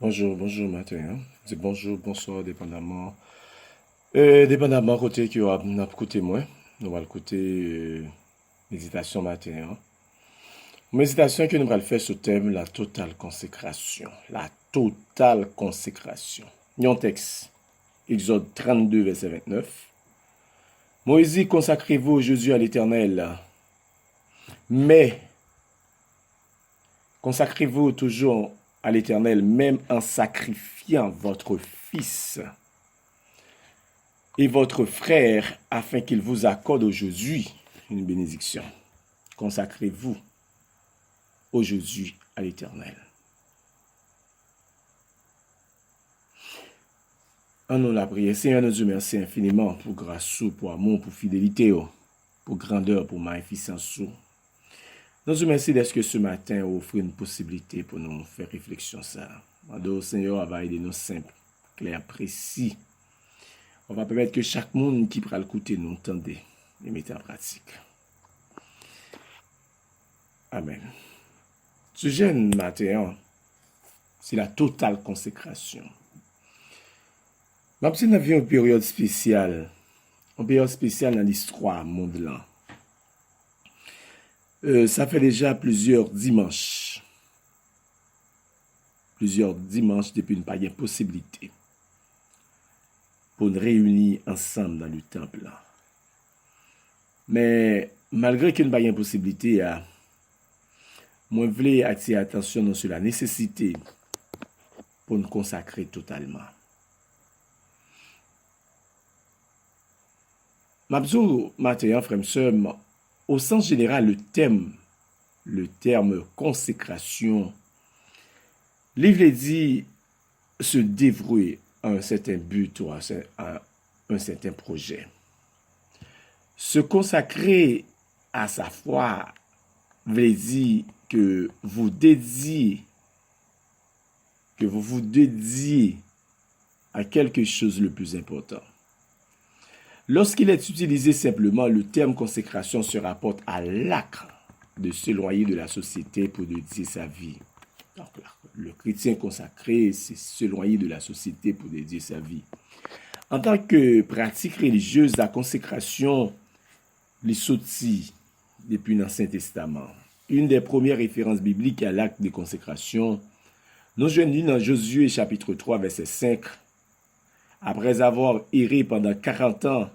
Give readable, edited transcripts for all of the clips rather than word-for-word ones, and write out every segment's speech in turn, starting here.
Bonjour matin. C'est bonjour, bonsoir, dépendamment. Dépendamment côté que vous avez côté moi. Nous allons côté méditation matin. Méditation que nous allons faire sur le thème la totale consécration. La totale consécration. Un texte. Exode 32, verset 29. Moïse dit, consacrez-vous Jésus à l'Éternel. Mais consacrez-vous toujours à l'Éternel, même en sacrifiant votre fils et votre frère, afin qu'il vous accorde aujourd'hui une bénédiction. Consacrez-vous aujourd'hui à l'Éternel. En nous la prière, Seigneur, nous remercions infiniment pour grâce, pour amour, pour fidélité, pour grandeur, pour magnificence. Nous remercions d'être que ce matin offre une possibilité pour nous faire réflexion ça. Alors, Seigneur, va aider nous simple, clair, précis. On va permettre que chaque monde qui prend le côté nous entende et mette en pratique. Amen. Ce jeune matin, c'est la totale consécration. Même si nous avions une période spéciale dans l'histoire mondiale. Ça fait déjà plusieurs dimanches depuis une pas de possibilité pour nous réunir ensemble dans le temple. Mais malgré qu'il n'y ait pas de possibilité, moi je voulais attirer attention sur la nécessité pour nous consacrer totalement. Mabzou, matin, frère, sœur, au sens général, le terme consécration, livre dit se dévouer à un certain but ou à un certain projet. Se consacrer à sa foi veut dire que vous vous dédiez à quelque chose de plus important. Lorsqu'il est utilisé simplement, le terme consécration se rapporte à l'acte de s'éloigner de la société pour dédier sa vie. Donc, le chrétien consacré, c'est s'éloigner de la société pour dédier sa vie. En tant que pratique religieuse, la consécration les sortit depuis l'Ancien Testament. Une des premières références bibliques à l'acte de consécration, nous joignons dans Josué chapitre 3, verset 5. Après avoir erré pendant 40 ans,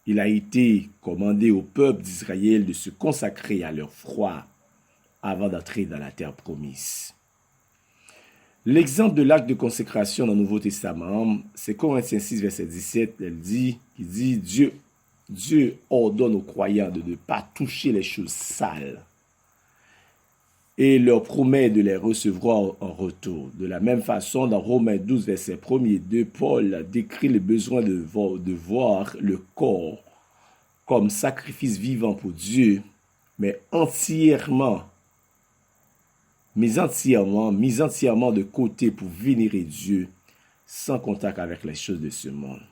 il a été commandé au peuple d'Israël de se consacrer à leur foi avant d'entrer dans la terre promise. L'exemple de l'acte de consécration dans le Nouveau Testament, c'est Corinthiens 6, verset 17, qui dit Dieu ordonne aux croyants de ne pas toucher les choses sales et leur promet de les recevoir en retour. De la même façon, dans Romains 12, verset 1 et 2, Paul décrit le besoin de voir le corps comme sacrifice vivant pour Dieu, mais entièrement mis entièrement de côté pour vénérer Dieu, sans contact avec les choses de ce monde.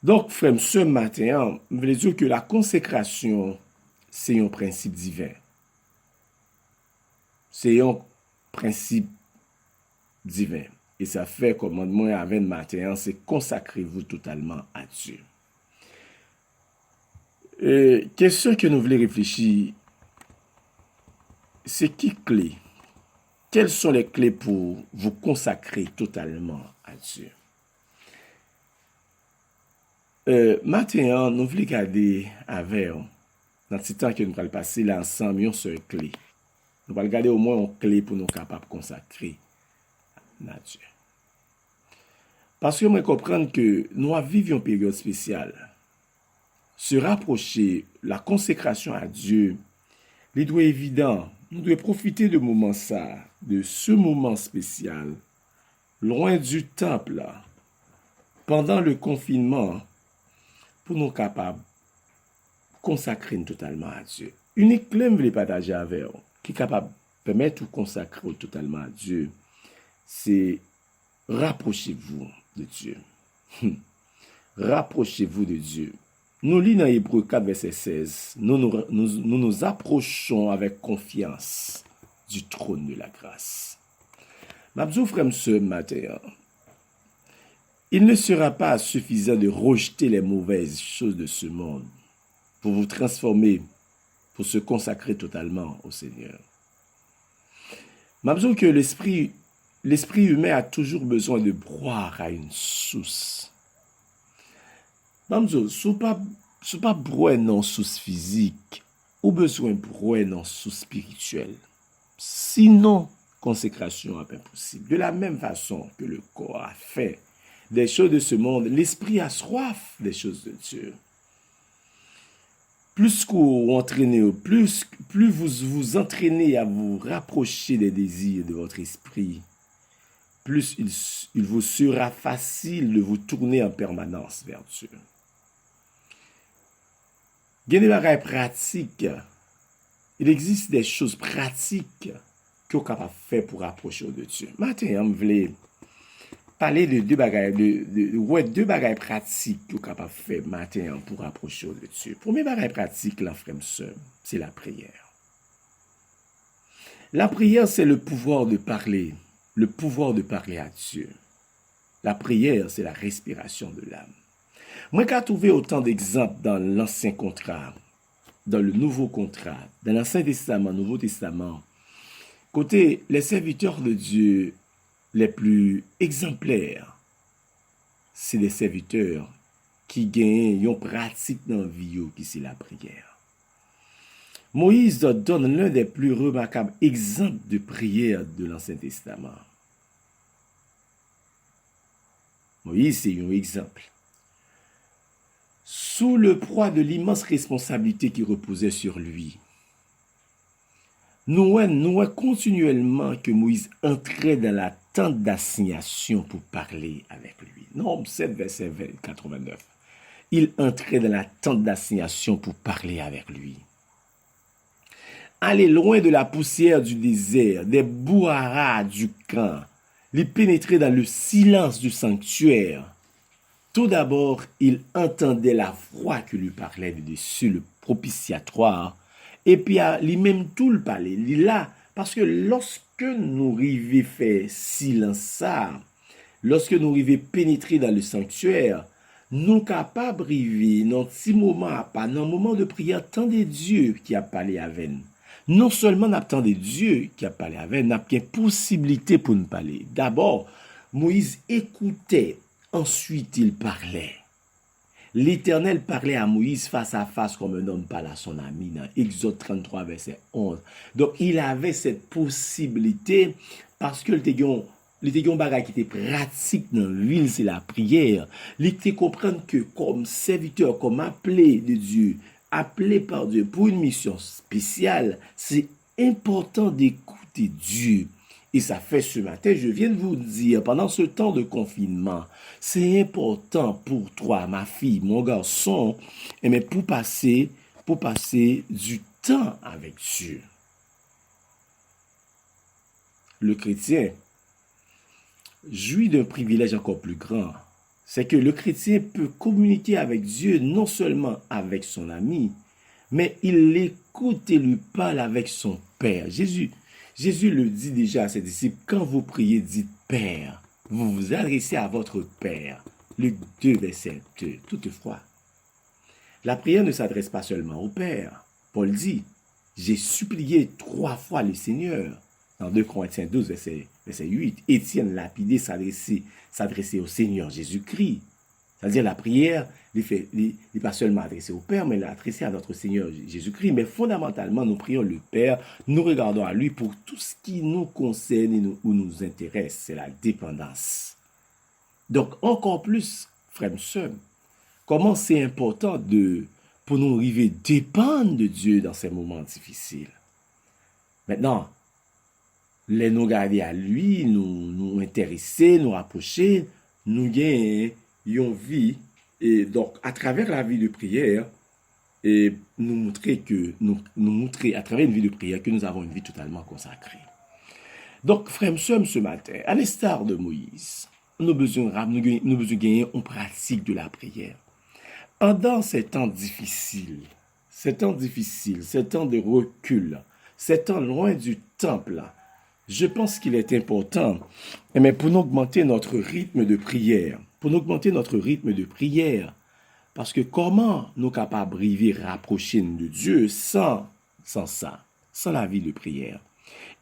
Donc, frère, ce matin, je veux dire que la consécration, c'est un principe divin. C'est un principe divin. Et ça fait commandement avec le matin, c'est consacrez-vous totalement à Dieu. Question que nous voulons réfléchir, c'est qui clé? Quelles sont les clés pour vous consacrer totalement à Dieu? Maintenant, nous voulons regarder avec, dans ce temps que nous allons passer là ensemble, une seule clé. Nous allons regarder au moins une clé pour nous capables de consacrer à Dieu. Parce que nous comprenons que nous vivons une période spéciale. Se rapprocher, la consécration à Dieu, il doit évident. Nous devons profiter de ce moment spécial, loin du temple, là, pendant le confinement, pour nous capables de consacrer totalement à Dieu. Unique clé que je voulais partager avec vous, qui est capable de permettre de consacrer totalement à Dieu, c'est rapprochez-vous de Dieu. Rapprochez-vous de Dieu. Nous lisons dans Hébreux 4, verset 16. Nous nous approchons avec confiance du trône de la grâce. M'abdou frère ce matin, il ne sera pas suffisant de rejeter les mauvaises choses de ce monde pour vous transformer, pour se consacrer totalement au Seigneur. M'abdou que l'esprit humain a toujours besoin de boire à une source. M'abdou, sou pas boire non source physique, ou besoin boire non source spirituelle. Sinon, consécration est impossible. De la même façon que le corps a fait des choses de ce monde, l'esprit a soif des choses de Dieu. Plus vous entraînez, plus vous vous entraînez à vous rapprocher des désirs de votre esprit, plus il vous sera facile de vous tourner en permanence vers Dieu. Il y a des bagages pratiques. Il existe des choses pratiques que vous êtes capable de faire pour approcher de Dieu. Maintenant, je voulais parler de deux bagages pratiques que vous êtes capable de faire maintenant pour approcher de Dieu. Premier bagage pratique, c'est la prière. La prière, c'est le pouvoir de parler à Dieu. La prière, c'est la respiration de l'âme. Moi, j'ai trouvé autant d'exemples dans l'Ancien contrat, dans le Nouveau contrat, dans l'Ancien Testament, Nouveau Testament. Côté, les serviteurs de Dieu les plus exemplaires, c'est les serviteurs qui gagnent une pratique dans la vie, qui c'est la prière. Moïse donne l'un des plus remarquables exemples de prière de l'Ancien Testament. Moïse, c'est un exemple. Sous le poids de l'immense responsabilité qui reposait sur lui, nous voyons continuellement que Moïse entrait dans la tente d'assignation pour parler avec lui. Nombre 7, verset 89. Il entrait dans la tente d'assignation pour parler avec lui. Aller loin de la poussière du désert, des brouhahas du camp, il pénétrait dans le silence du sanctuaire. Tout d'abord, il entendait la voix qui lui parlait de dessus le propitiatoire. Et puis, lui-même tout le parler. Là, parce que lorsque nous arrivons faire silence ça, lorsque nous arrivons pénétrer dans le sanctuaire, nous capables d'arriver dans un petit moment, pas dans un moment de prière, attendez Dieu qui a parlé avec nous. Non seulement n'attendez Dieu qui a parlé avec nous, n'a pas possibilité pour nous parler. D'abord, Moïse écoutait, ensuite il parlait. L'Éternel parlait à Moïse face à face comme un homme parle à son ami dans Exode 33, verset 11. Donc, il avait cette possibilité parce que le tégon bagay qui était pratique dans l'huile, c'est la prière. Il était comprendre que comme serviteur, comme appelé de Dieu, appelé par Dieu pour une mission spéciale, c'est important d'écouter Dieu. Et ça fait ce matin, je viens de vous dire, pendant ce temps de confinement, c'est important pour toi, ma fille, mon garçon, mais pour passer du temps avec Dieu. Le chrétien jouit d'un privilège encore plus grand. C'est que le chrétien peut communiquer avec Dieu non seulement avec son ami, mais il l'écoute et lui parle avec son Père. Jésus le dit déjà à ses disciples, quand vous priez, dites Père, vous vous adressez à votre Père. Luc 2, verset 2. Toutefois, la prière ne s'adresse pas seulement au Père. Paul dit, j'ai supplié 3 fois le Seigneur. Dans 2 Corinthiens 12, verset 8, Étienne lapidé s'adressait au Seigneur Jésus-Christ. C'est-à-dire la prière n'est pas seulement adressée au Père, mais adressée à notre Seigneur Jésus-Christ. Mais fondamentalement, nous prions le Père, nous regardons à lui pour tout ce qui nous concerne et ou nous intéresse. C'est la dépendance. Donc, encore plus, frères et sœurs, comment c'est important pour nous arriver dépendre de Dieu dans ces moments difficiles. Maintenant, nous garder à lui, nous intéresser, nous rapprocher, nous gagner une vie, et donc à travers la vie de prière, et nous montrer à travers une vie de prière que nous avons une vie totalement consacrée. Donc, frères et sœurs, ce matin, à l'instar de Moïse, nous besoin gagner une pratique de la prière. Pendant ces temps difficiles, ces temps de recul, ces temps loin du temple, je pense qu'il est important, mais pour nous augmenter notre rythme de prière, parce que comment nous capables d'arriver à rapprocher de Dieu sans la vie de prière.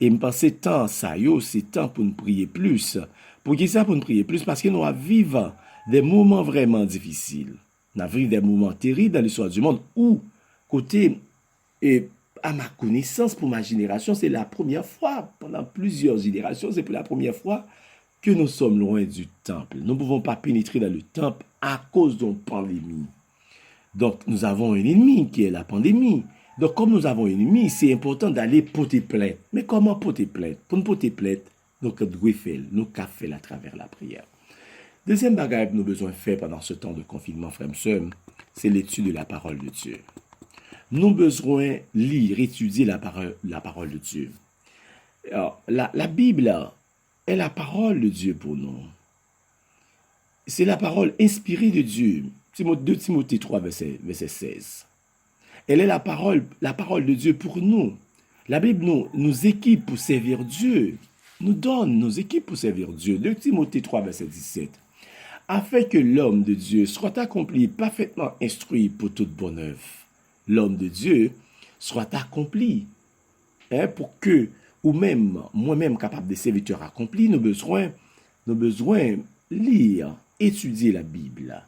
Et me penser tant ça c'est temps pour nous prier plus. Pour qui ça pour nous prier plus? Parce que nous vivons des moments vraiment difficiles. Nous vivons des moments terribles dans l'histoire du monde où, côté, et à ma connaissance, pour ma génération, c'est la première fois, pendant plusieurs générations, c'est pour la première fois que nous sommes loin du temple. Nous ne pouvons pas pénétrer dans le temple à cause d'une pandémie. Donc, nous avons un ennemi qui est la pandémie. Donc, comme nous avons un ennemi, c'est important d'aller porter plainte. Mais comment porter plainte? Pour nous porter plainte, nous devons faire, nous faire à travers la prière. Deuxième bagage que nous avons besoin de faire pendant ce temps de confinement, frères et sœurs, c'est l'étude de la parole de Dieu. Nous avons besoin de lire, étudier la parole de Dieu. Alors, la Bible est la parole de Dieu pour nous. C'est la parole inspirée de Dieu. 2 Timothée 3, verset 16. Elle est la parole de Dieu pour nous. La Bible nous équipe pour servir Dieu. Nous donne nos équipes pour servir Dieu. 2 Timothée 3, verset 17. Afin que l'homme de Dieu soit accompli, parfaitement instruit pour toute bonne œuvre. L'homme de Dieu soit accompli. Pour que, ou même, moi-même capable de serviteur accompli, nous besoin lire, étudier la Bible.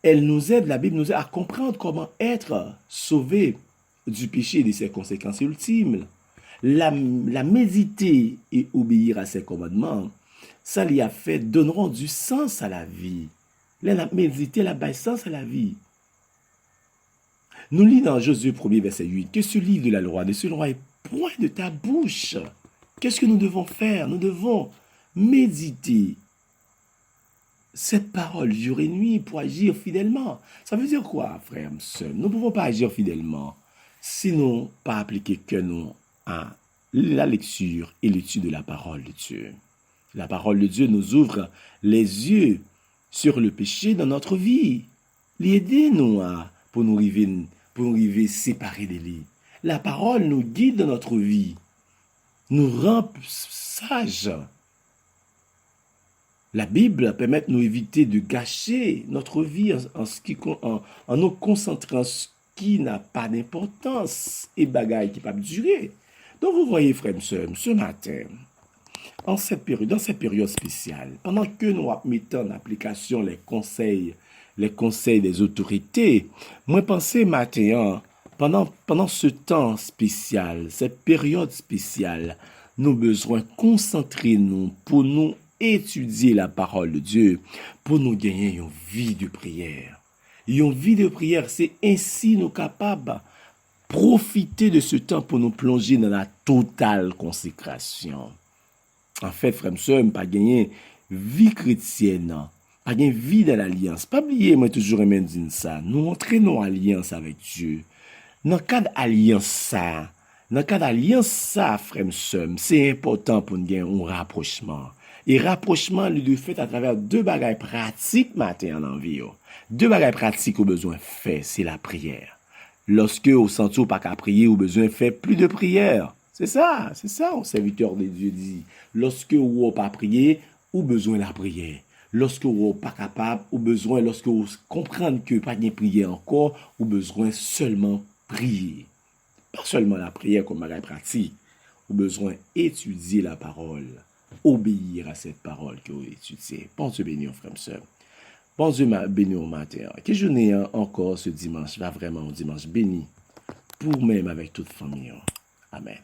Elle nous aide, la Bible nous aide à comprendre comment être sauvé du péché et de ses conséquences ultimes. La méditer et obéir à ses commandements, ça lui a fait, donneront du sens à la vie. La méditer, la baille sens à la vie. Nous lisons dans Josué 1er, verset 8, que ce livre de la loi ne se loin point de ta bouche. Qu'est-ce que nous devons faire? Nous devons méditer cette parole jour et nuit pour agir fidèlement. Ça veut dire quoi, frère, sœur? Nous ne pouvons pas agir fidèlement si nous n'avons pas appliqué que nous à la lecture et l'étude de la parole de Dieu. La parole de Dieu nous ouvre les yeux sur le péché dans notre vie. Aidez-nous pour nous arriver séparés de lui. La parole nous guide dans notre vie, nous rend sages. La Bible permet de nous éviter de gâcher notre vie en nous concentrant sur ce qui n'a pas d'importance et bagaille qui ne peut pas durer. Donc vous voyez, frères et sœurs, ce matin, dans cette période spéciale, pendant que nous mettons en application les conseils des autorités, moi pensais matin, pendant ce temps spécial, cette période spéciale, nous avons besoin de concentrer nous pour nous étudier la parole de Dieu, pour nous gagner une vie de prière. Une vie de prière, c'est ainsi nous capables profiter de ce temps pour nous plonger dans la totale consécration. En fait, frère, je ne pas gagner vie chrétienne, pas gagner vie dans l'alliance. Pas oublier, moi toujours aimé dire ça. Nous entraînons alliance avec Dieu. Dans le cadre d'alliance ça, frère, c'est important pour nous gagner un rapprochement. Et rapprochement, lui, de fait à travers deux bagages pratiques matin en vie. Deux bagages pratiques au besoin fait, c'est la prière. Lorsque au senti pas qu'à prier, au besoin fait plus de prière. C'est ça, un serviteur de Dieu dit. Lorsque vous pas prier, ou besoin la prière. Lorsque vous pas capable, ou besoin, lorsque vous comprenez que pas de prière encore, ou besoin seulement prier. Pas seulement la prière comme bagage pratique, ou besoin étudier la parole, obéir à cette parole que vous étudiez. Bon Dieu béni, frère et sœur. Bon Dieu béni au matin. Que journée encore ce dimanche, va vraiment un dimanche béni, pour même avec toute famille. Amen.